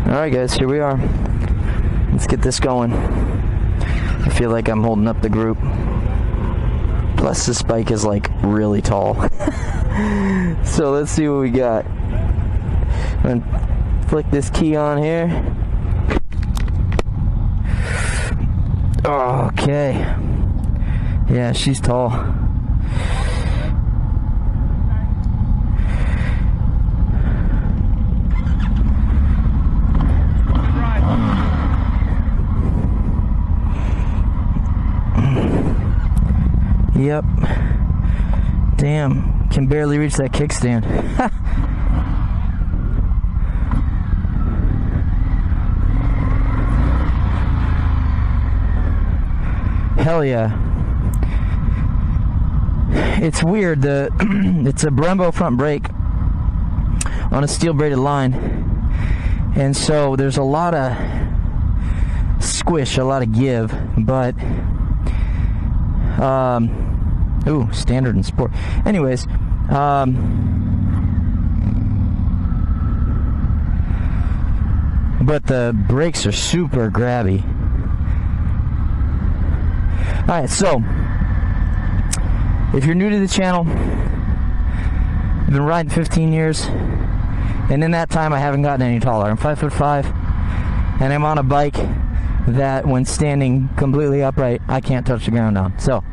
Alright guys, here we are. Let's get this going. I feel like I'm holding up the group. Plus this bike is like really tall. So let's see what we got. I'm gonna flick this key on here. Okay. Yeah, she's tall. Yep. Damn, can barely reach that kickstand. Hell yeah. It's weird, it's a Brembo front brake on a steel braided line, and so there's a lot of squish, a lot of give, but ooh, standard and sport. Anyways, but the brakes are super grabby. Alright, so if you're new to the channel, I've been riding 15 years, and in that time I haven't gotten any taller. I'm 5'5", and I'm on a bike that when standing completely upright, I can't touch the ground on. So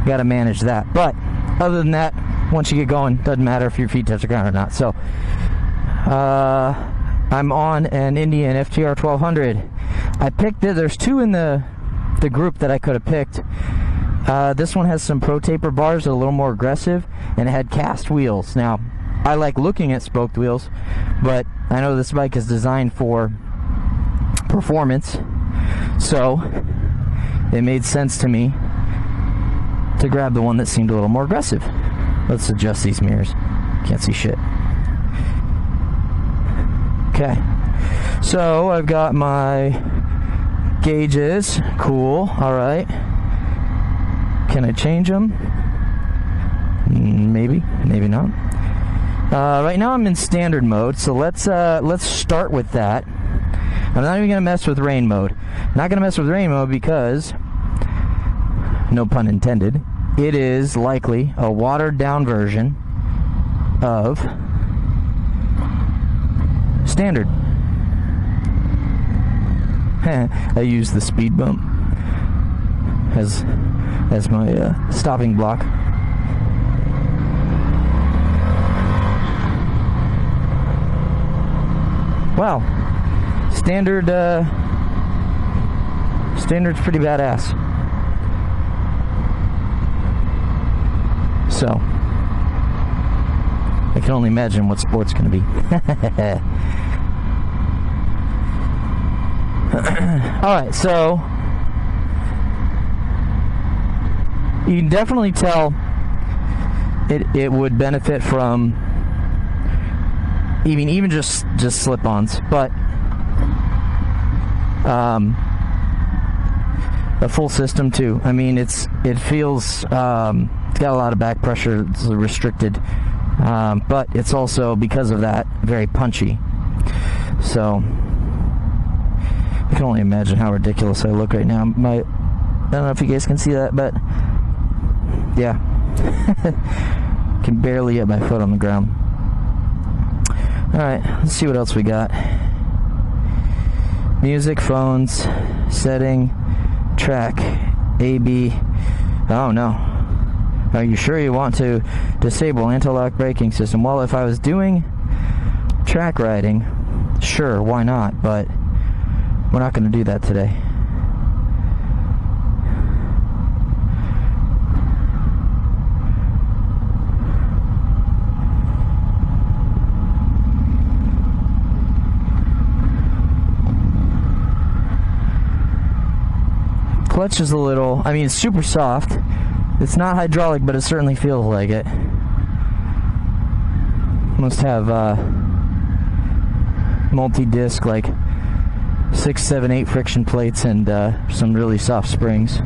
gotta manage that. But other than that, once you get going, doesn't matter if your feet touch the ground or not. So I'm on an Indian FTR 1200. I picked it. There's two in the group that I could have picked. This one has some pro taper bars, a little more aggressive, and it had cast wheels. Now I like looking at spoked wheels, but I know this bike is designed for performance, so it made sense to me to grab the one that seemed a little more aggressive. Let's adjust these mirrors. Can't see shit. Okay, so I've got my gauges. Cool. Alright, can I change them? Maybe, maybe not. Right now I'm in standard mode, so let's start with that. I'm not even gonna mess with rain mode. Not gonna mess with rain mode because, no pun intended, it is likely a watered down version of standard. I use the speed bump as my stopping block. Wow, standard's pretty badass. So I can only imagine what sport's gonna be. Alright, so you can definitely tell it would benefit from even just slip-ons, but a full system too. I mean, it feels it's got a lot of back pressure. It's restricted, but it's also, because of that, very punchy. So I can only imagine how ridiculous I look right now. I don't know if you guys can see that, but yeah. Can barely get my foot on the ground. Alright, let's see what else we got. Music, phones, setting, track, AB. Oh no. Are you sure you want to disable anti-lock braking system? Well, if I was doing track riding, sure, why not? But we're not going to do that today. Clutch is a little, I mean, it's super soft. It's not hydraulic, but it certainly feels like it. Must have multi-disc, like 6, 7, 8 friction plates and some really soft springs.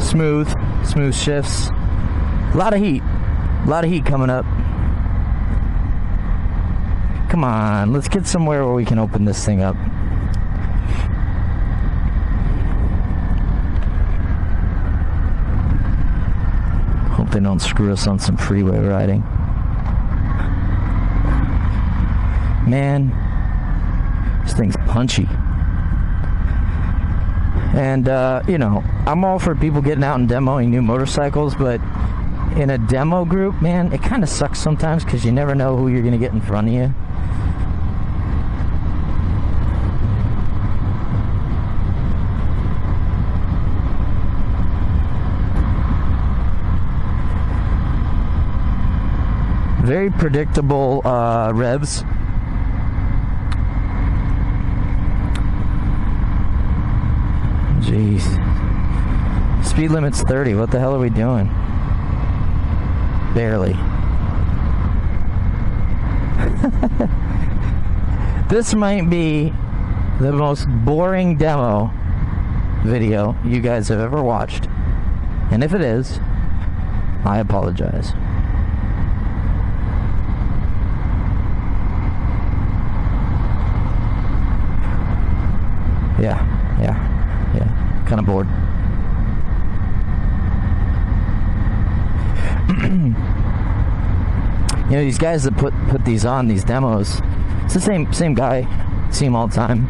Smooth shifts. A lot of heat coming up. Come on, let's get somewhere where we can open this thing up. Hope they don't screw us on some freeway riding. Man, this thing's punchy. And, I'm all for people getting out and demoing new motorcycles, but in a demo group, man, it kind of sucks sometimes because you never know who you're going to get in front of you. Very predictable revs. Jeez. Speed limit's 30. What the hell are we doing? Barely. This might be the most boring demo video you guys have ever watched. And if it is, I apologize. Yeah. Kind of bored. These guys that put these on, these demos, it's the same guy. See him all the time.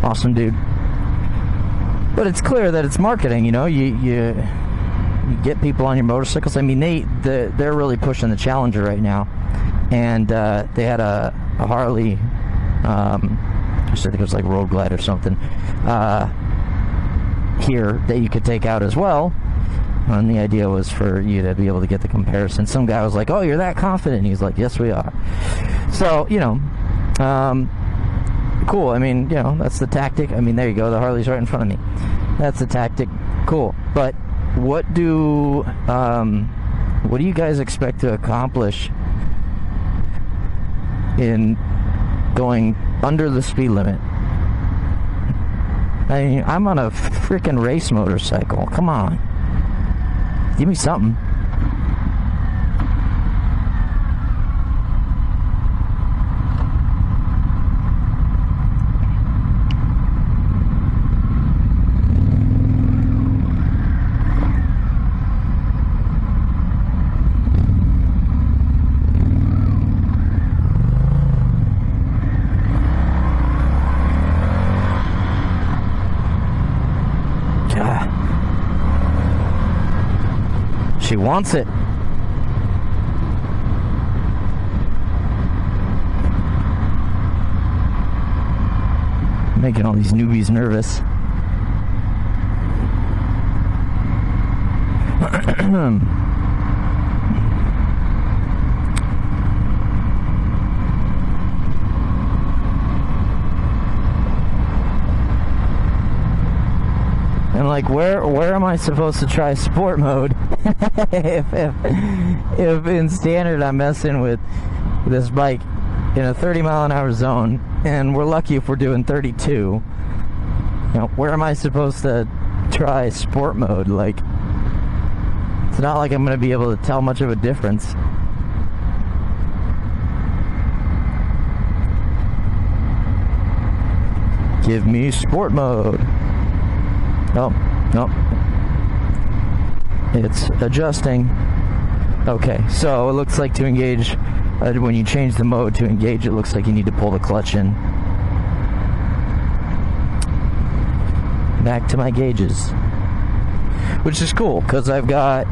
Awesome dude. But it's clear that it's marketing. You get people on your motorcycles. I mean, they're really pushing the Challenger right now, and they had a Harley. I think it was like Road Glide or something. Here that you could take out as well, and the idea was for you to be able to get the comparison. Some guy was like, "Oh, you're that confident?" He's like, "Yes, we are." So cool. I mean, that's the tactic. I mean, there you go. The Harley's right in front of me. That's the tactic. Cool. But what do you guys expect to accomplish in going under the speed limit? I mean, I'm on a freaking race motorcycle. Come on. Give me something. She wants it. Making all these newbies nervous. And like, where am I supposed to try sport mode if in standard I'm messing with this bike in a 30-mile-an-hour zone, and we're lucky if we're doing 32. Where am I supposed to try sport mode? Like, it's not like I'm going to be able to tell much of a difference. Give me sport mode. Oh, no. It's adjusting. Okay, so it looks like to engage, when you change the mode to engage, it looks like you need to pull the clutch in. Back to my gauges. Which is cool, because I've got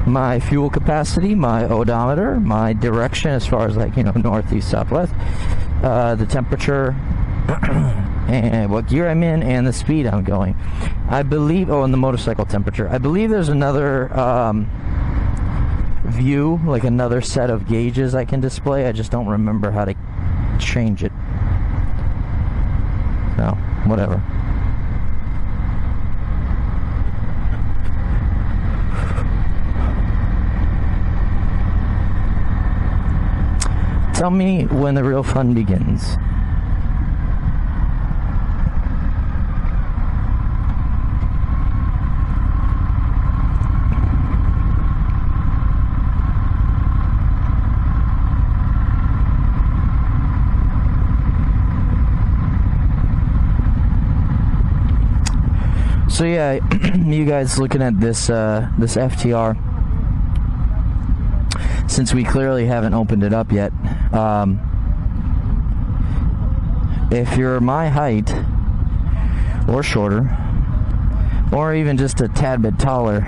my fuel capacity, my odometer, my direction as far as north, east, southwest, the temperature, and what gear I'm in, and the speed I'm going. I believe, and the motorcycle temperature. I believe there's another view, like another set of gauges I can display. I just don't remember how to change it. No, whatever. Tell me when the real fun begins. So yeah, you guys looking at this this FTR, since we clearly haven't opened it up yet, if you're my height or shorter, or even just a tad bit taller,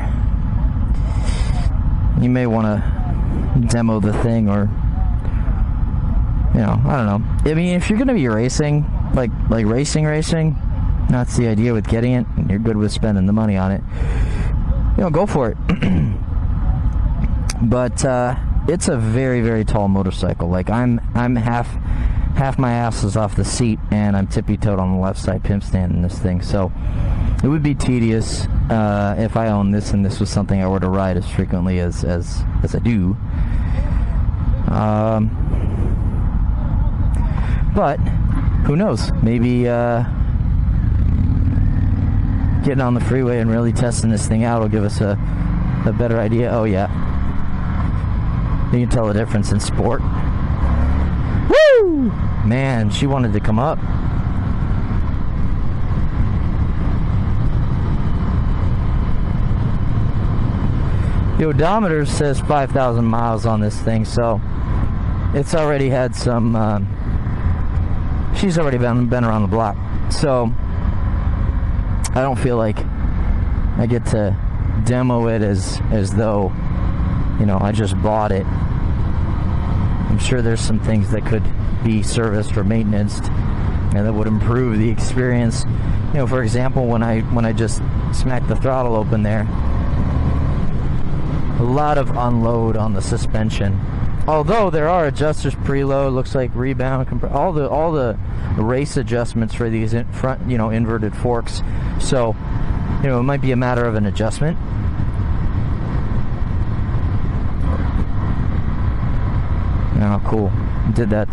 you may want to demo the thing, or I don't know. I mean, if you're going to be racing, like racing, that's the idea with getting it, and you're good with spending the money on it, go for it. But it's a very, very tall motorcycle. Like, I'm half my ass is off the seat, and I'm tippy-toed on the left side pimp stand in this thing. So it would be tedious if I owned this and this was something I were to ride as frequently as I do. But who knows? Maybe getting on the freeway and really testing this thing out will give us a better idea. Oh yeah, you can tell the difference in sport. Woo! Man, she wanted to come up. The odometer says 5,000 miles on this thing, so it's already had some. She's already been around the block, so I don't feel like I get to demo it as though I just bought it. I'm sure there's some things that could be serviced or maintained and that would improve the experience. For example, when I just smacked the throttle open there, a lot of unload on the suspension. Although there are adjusters preload, looks like rebound, all the race adjustments for these front, inverted forks. So, it might be a matter of an adjustment. Oh, cool. Did that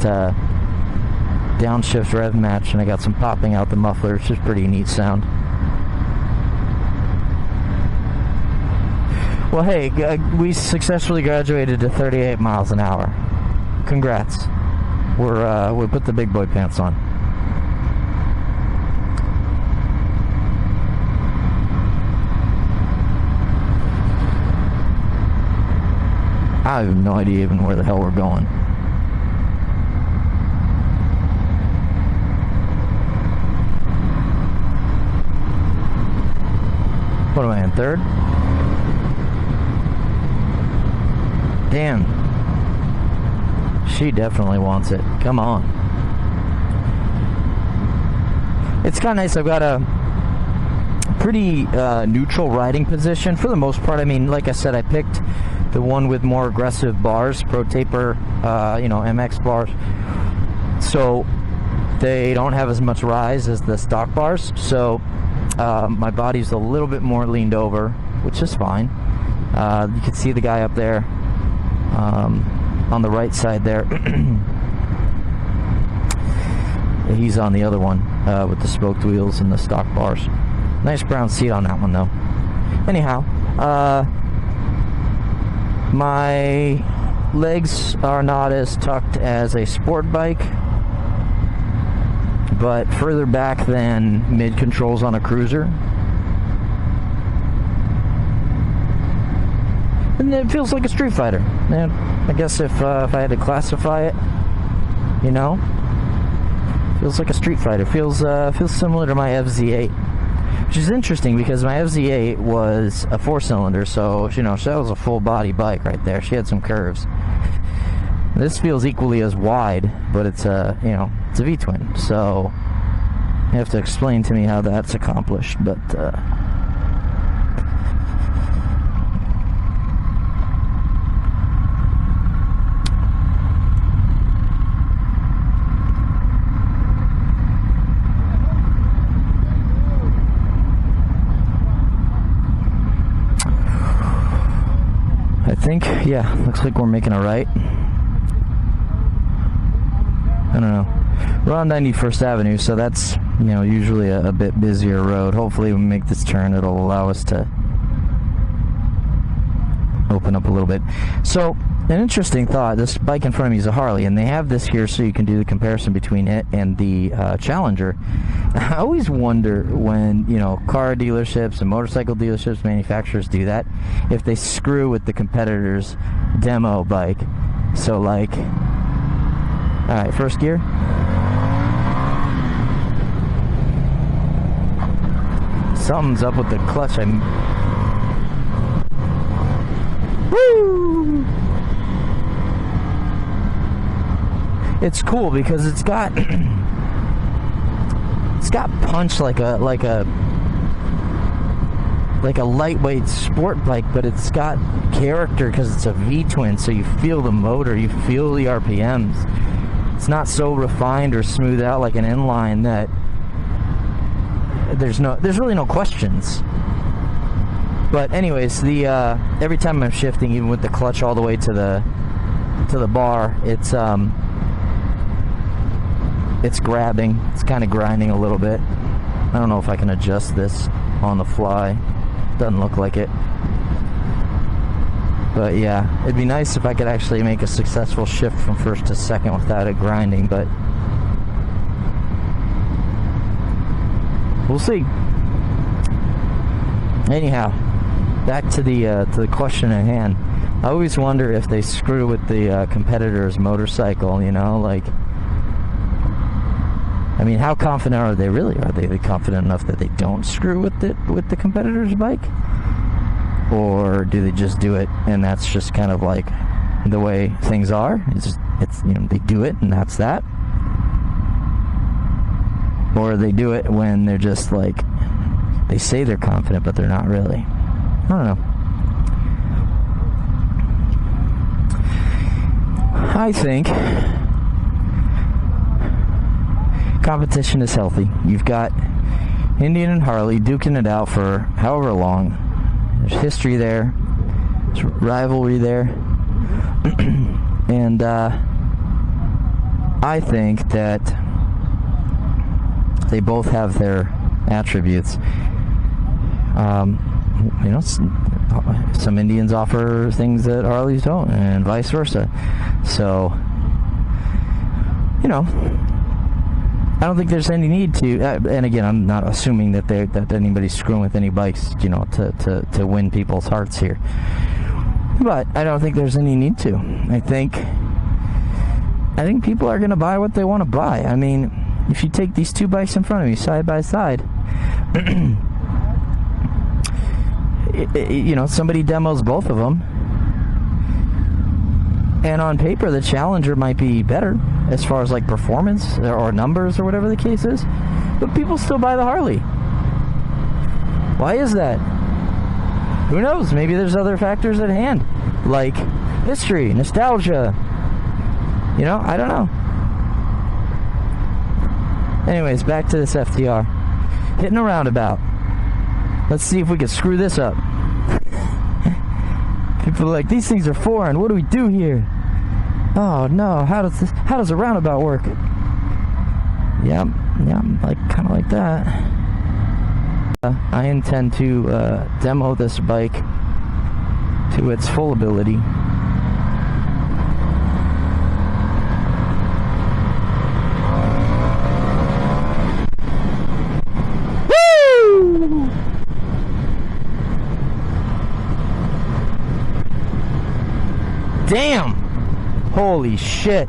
downshift rev match, and I got some popping out the muffler. It's just pretty neat sound. Well, hey, we successfully graduated to 38 miles an hour. Congrats. We put the big boy pants on. I have no idea even where the hell we're going. What am I in, third? Damn. She definitely wants it. Come on. It's kind of nice. I've got a pretty neutral riding position for the most part. I mean, like I said, I picked the one with more aggressive bars, Pro Taper, MX bars. So they don't have as much rise as the stock bars. So my body's a little bit more leaned over, which is fine. You can see the guy up there. On the right side there. He's on the other one with the spoked wheels and the stock bars. Nice brown seat on that one though. Anyhow, my legs are not as tucked as a sport bike, but further back than mid controls on a cruiser. And it feels like a Street Fighter. And I guess if I had to classify it, feels like a Street Fighter. Feels similar to my FZ8, which is interesting because my FZ8 was a 4-cylinder, so that was a full body bike right there. She had some curves. This feels equally as wide, but it's a V-twin. So you have to explain to me how that's accomplished, but. Yeah, looks like we're making a right. I don't know. We're on 91st Avenue, so that's, usually a bit busier road. Hopefully when we make this turn, it'll allow us to open up a little bit. So, An interesting thought, this bike in front of me is a Harley, and they have this here so you can do the comparison between it and the Challenger. I always wonder when, car dealerships and motorcycle dealerships, manufacturers do that, if they screw with the competitor's demo bike. So like, alright, first gear. Something's up with the clutch. Woo! It's cool because it's got punch like a lightweight sport bike, but it's got character because it's a V-twin, so you feel the motor, you feel the RPMs. It's not so refined or smoothed out like an inline that there's really no questions. But anyways, the every time I'm shifting, even with the clutch all the way to the bar, it's grabbing. It's kind of grinding a little bit. I don't know if I can adjust this on the fly. Doesn't look like it. But yeah, it'd be nice if I could actually make a successful shift from first to second without it grinding, but we'll see. Anyhow, back to the question at hand. I always wonder if they screw with the competitor's motorcycle, like, I mean, how confident are they really? Are they confident enough that they don't screw with the competitor's bike? Or do they just do it and that's just kind of like the way things are? It's they do it and that's that? Or they do it when they're just like, they say they're confident but they're not really. I don't know. I think competition is healthy. You've got Indian and Harley duking it out for however long. There's history there. There's rivalry there. And I think that they both have their attributes. Some Indians offer things that Harleys don't, and vice versa. So, I don't think there's any need to, and again, I'm not assuming that anybody's screwing with any bikes, to win people's hearts here. But I don't think there's any need to. I think people are going to buy what they want to buy. I mean, if you take these two bikes in front of me side by side, somebody demos both of them, and on paper the Challenger might be better as far as like performance or numbers or whatever the case is, but people still buy the Harley. Why is that? Who knows? Maybe there's other factors at hand, like history, nostalgia. I don't know. Anyways, back to this FTR. Hitting a roundabout. Let's see if we can screw this up. People are like, these things are foreign. What do we do here? Oh no, how does a roundabout work? Yeah, kind of like that. I intend to demo this bike to its full ability. Woo! Damn! Holy shit.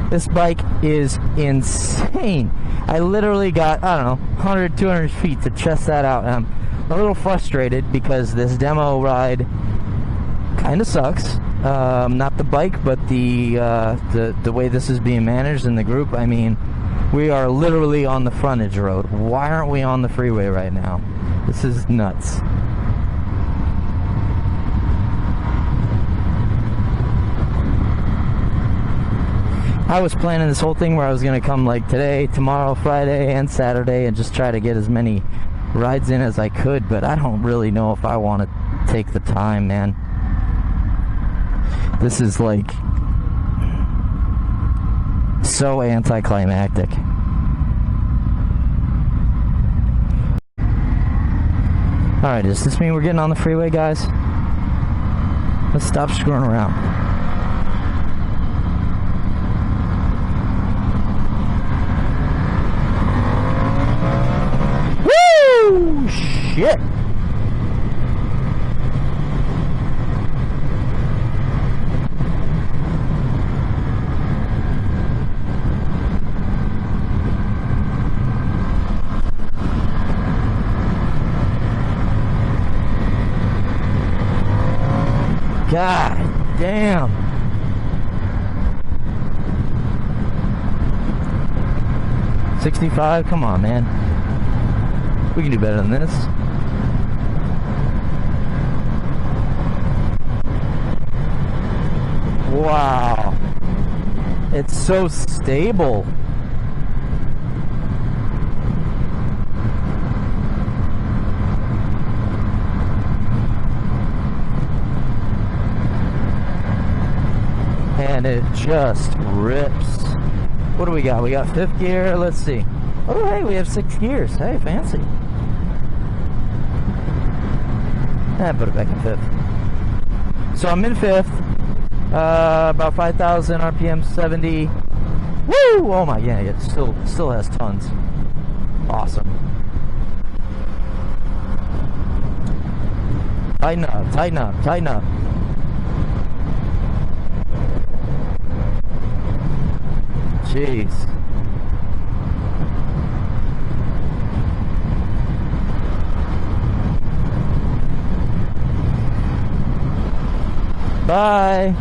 This bike is insane. I literally got, 100, 200 feet to test that out. And I'm a little frustrated because this demo ride kind of sucks. Not the bike, but the way this is being managed in the group. I mean, we are literally on the frontage road. Why aren't we on the freeway right now? This is nuts. I was planning this whole thing where I was going to come like today, tomorrow, Friday, and Saturday and just try to get as many rides in as I could, but I don't really know if I want to take the time, man. This is like so anticlimactic. Alright, does this mean we're getting on the freeway, guys? Let's stop screwing around. Woo! Shit! God damn. $65? Come on, man. We can do better than this. Wow. It's so stable. And it just rips. What do we got? We got 5th gear. Let's see. Oh, hey, we have 6 gears. Hey, fancy. Put it back in 5th. So I'm in 5th. About 5,000 RPM, 70. Woo! Oh my, yeah, it still has tons. Awesome. Tighten up, tighten up, tighten up. Jeez. Bye.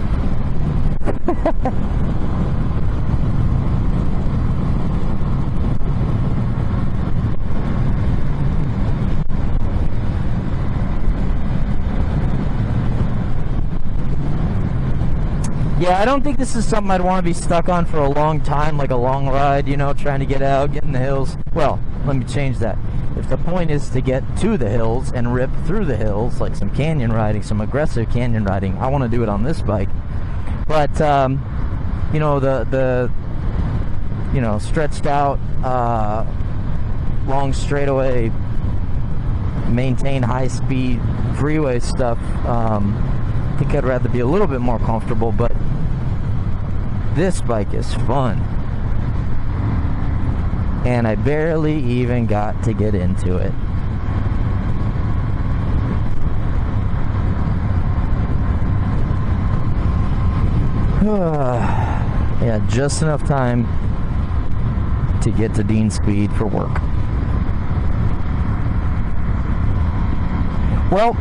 Yeah, I don't think this is something I'd want to be stuck on for a long time, like a long ride, you know, trying to get out, get in the hills. Well, let me change that. If the point is to get to the hills and rip through the hills, like some canyon riding, some aggressive canyon riding, I want to do it on this bike. But, you know, the you know, stretched out, long straightaway, maintain high speed freeway stuff, I think I'd rather be a little bit more comfortable, but this bike is fun. And I barely even got to get into it. Yeah, just enough time to get to Dean Speed for work. Well,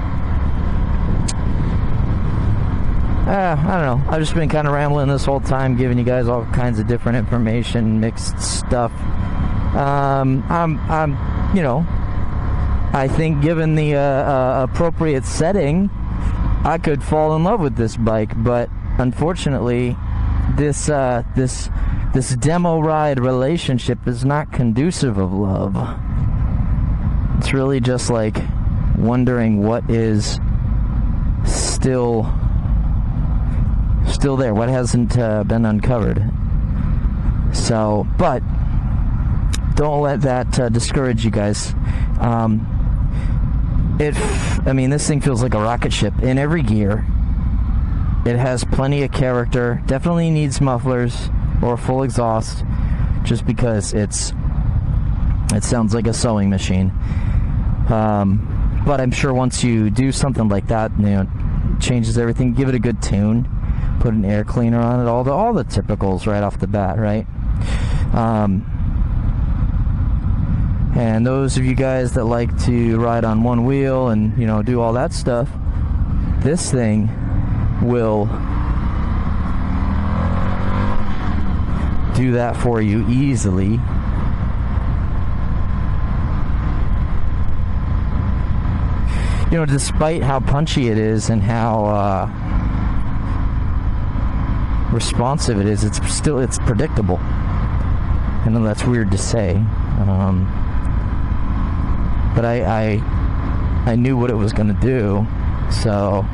I don't know. I've just been kind of rambling this whole time, giving you guys all kinds of different information, mixed stuff. You know, I think given the appropriate setting, I could fall in love with this bike, but unfortunately, this demo ride relationship is not conducive of love. It's really just like wondering what is still there, what hasn't been uncovered. So, but don't let that discourage you guys. I mean, this thing feels like a rocket ship in every gear. It has plenty of character. Definitely needs mufflers or full exhaust, just because it sounds like a sewing machine. But I'm sure once you do something like that, you know, changes everything. Give it a good tune. Put an air cleaner on it. All the typicals right off the bat, right? And those of you guys that like to ride on one wheel and, you know, do all that stuff, this thing will do that for you easily. You know, despite how punchy it is and how responsive it is, it's predictable. I know that's weird to say, but I knew what it was going to do, so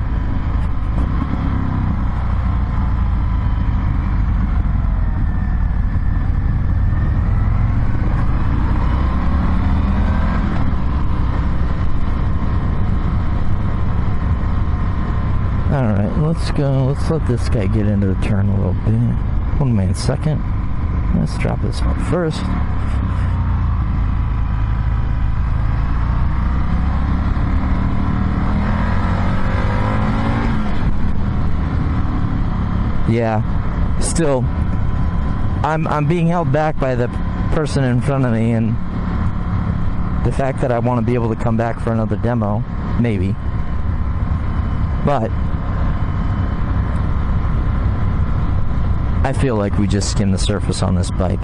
let's go. Let's let this guy get into the turn a little bit. 1 minute second. Let's drop this one first. Yeah, still, I'm being held back by the person in front of me, and the fact that I want to be able to come back for another demo, maybe. But I feel like we just skimmed the surface on this bike.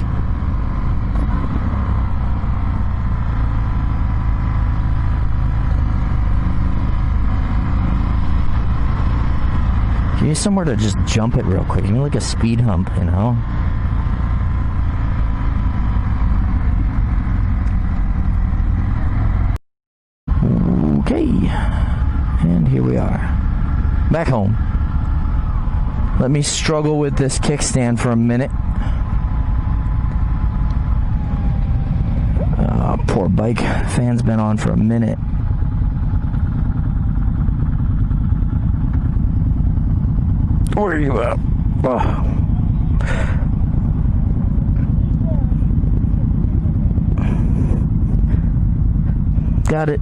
Give me somewhere to just jump it real quick. Give me like a speed hump, you know? Okay. And here we are. Back home. Let me struggle with this kickstand for a minute. Poor bike. Fan's been on for a minute. Where are you at? Oh. Got it.